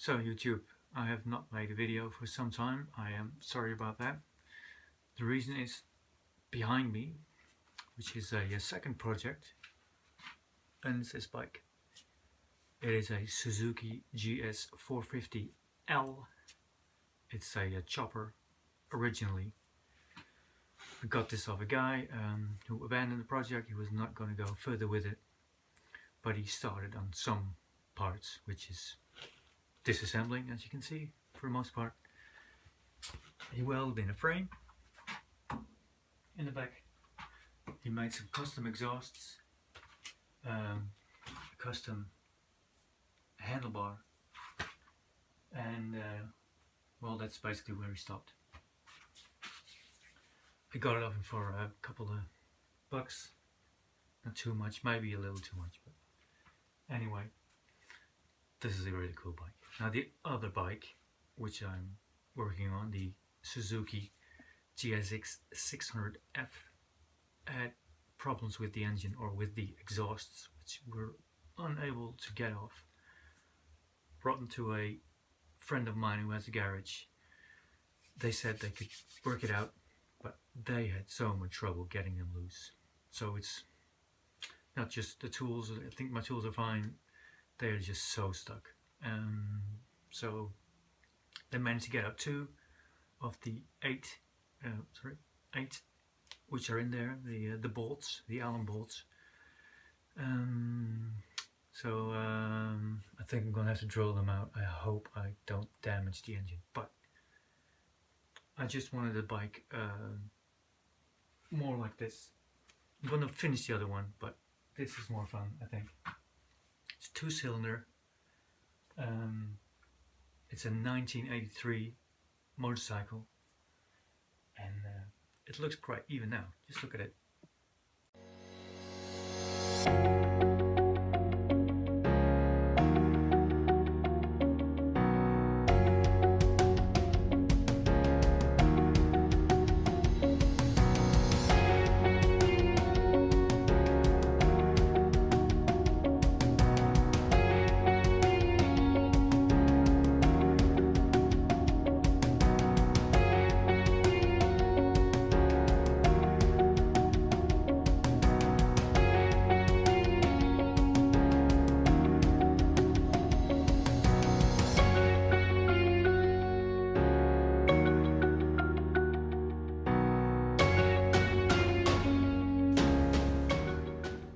So YouTube, I have not made a video for some time. I am sorry about that. The reason is behind me, which is a second project, and it's this bike. It is a Suzuki GS450 L. It's a chopper originally. I got this off a guy who abandoned the project. He was not going to go further with it, but he started on some parts, which is disassembling, as you can see, for the most part. He welded in a frame in the back. He made some custom exhausts, custom handlebar, and well, that's basically where he stopped. I got it off him for a couple of bucks, not too much, maybe a little too much, but anyway, this is a really cool bike. Now the other bike which I'm working on, the Suzuki GS650F, had problems with the engine or with the exhausts, which were unable to get off. Brought them to a friend of mine who has a garage. They said they could work it out, but they had so much trouble getting them loose. So it's not just the tools. I think my tools are fine. They are just so stuck. So they managed to get out 2 of the 8 which are in there, the bolts, the Allen bolts. So I think I'm gonna have to drill them out. I hope I don't damage the engine, but I just wanted the bike more like this. I'm gonna finish the other one, but this is more fun, I think. It's 2-cylinder. It's a 1983 motorcycle, and it looks great even now. Just look at it.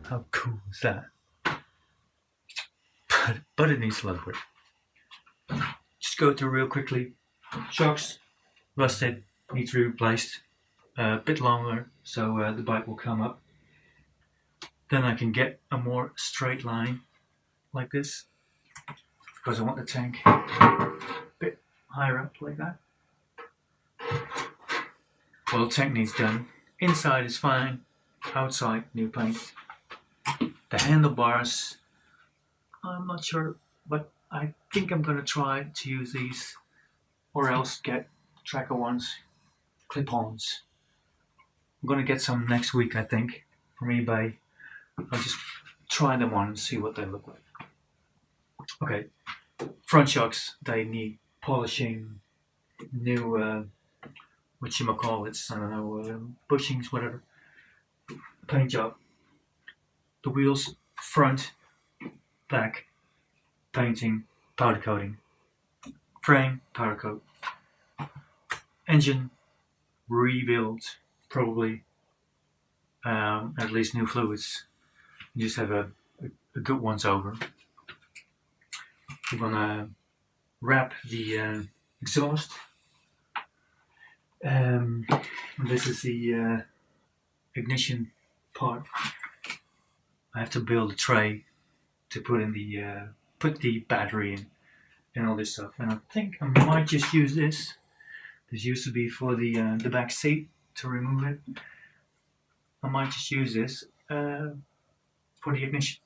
How cool is that? But it needs a lot of work. Just go through real quickly. Shocks, rusted, needs to be replaced. A bit longer, so the bike will come up. Then I can get a more straight line like this, because I want the tank a bit higher up like that. Well, the tank needs done. Inside is fine, outside new paint. The handlebars, I'm not sure, but I think I'm going to try to use these, or else get tracker ones, clip-ons. I'm going to get some next week, I think, from eBay. I'll just try them on and see what they look like. Okay, front shocks, they need polishing, new, whatchamacallits, I don't know, bushings, whatever, paint job. The wheels, front, back, painting, powder coating. Frame, powder coat. Engine, rebuild, probably. At least new fluids. You just have a good once over. We're gonna wrap the exhaust. This is the ignition part. I have to build a tray to put in the put the battery in and all this stuff. And I think I might just use this. This used to be for the back seat, to remove it. I might just use this for the ignition.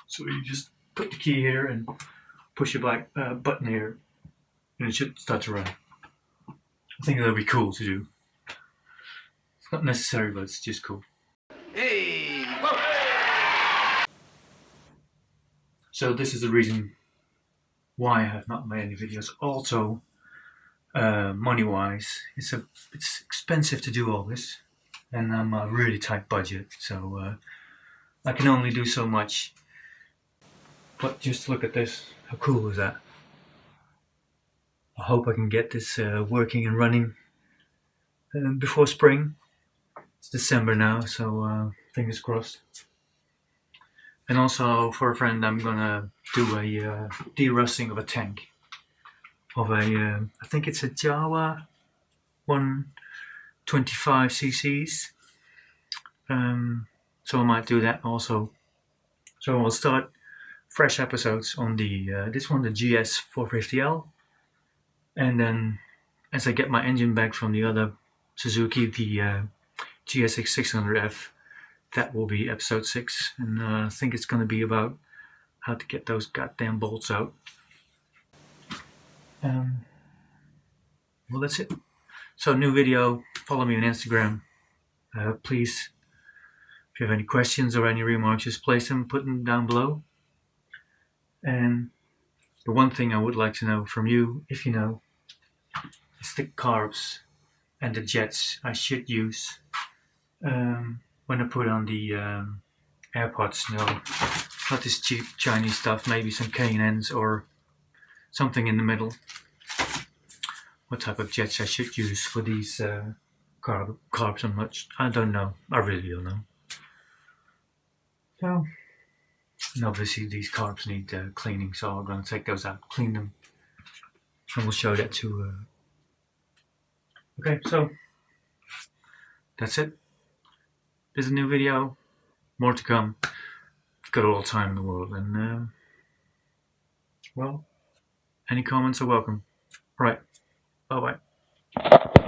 So you just put the key here and push your black button here, and it should start to run. I think that'll be cool to do. It's not necessary, but it's just cool. Hey! Whoa. So this is the reason why I have not made any videos. Also, money wise, it's expensive to do all this, and I'm a really tight budget, so I can only do so much. But just look at this, how cool is that? I hope I can get this working and running before spring. It's December now, so fingers crossed. And also for a friend, I'm gonna do a de-rusting of a tank of a I think it's a Jawa 125 cc's. So I might do that also. So I'll start fresh episodes on the this one, the GS450 L, and then as I get my engine back from the other Suzuki, the GS600F, that will be episode 6, and I think it's going to be about how to get those goddamn bolts out. Well, that's it. So, new video, follow me on Instagram. Please, if you have any questions or any remarks, just put them down below. And the one thing I would like to know from you, if you know, is the carbs and the jets I should use when I put on the AirPods. No, not this cheap Chinese stuff, maybe some K&Ns or something in the middle. What type of jets I should use for these carbs? I don't know. I really don't know. So, and obviously these carbs need cleaning, so I'm going to take those out, clean them, and we'll show that too. Okay, so that's it. There's a new video, more to come. I've got all the time in the world, and well, any comments are welcome. Right, bye bye.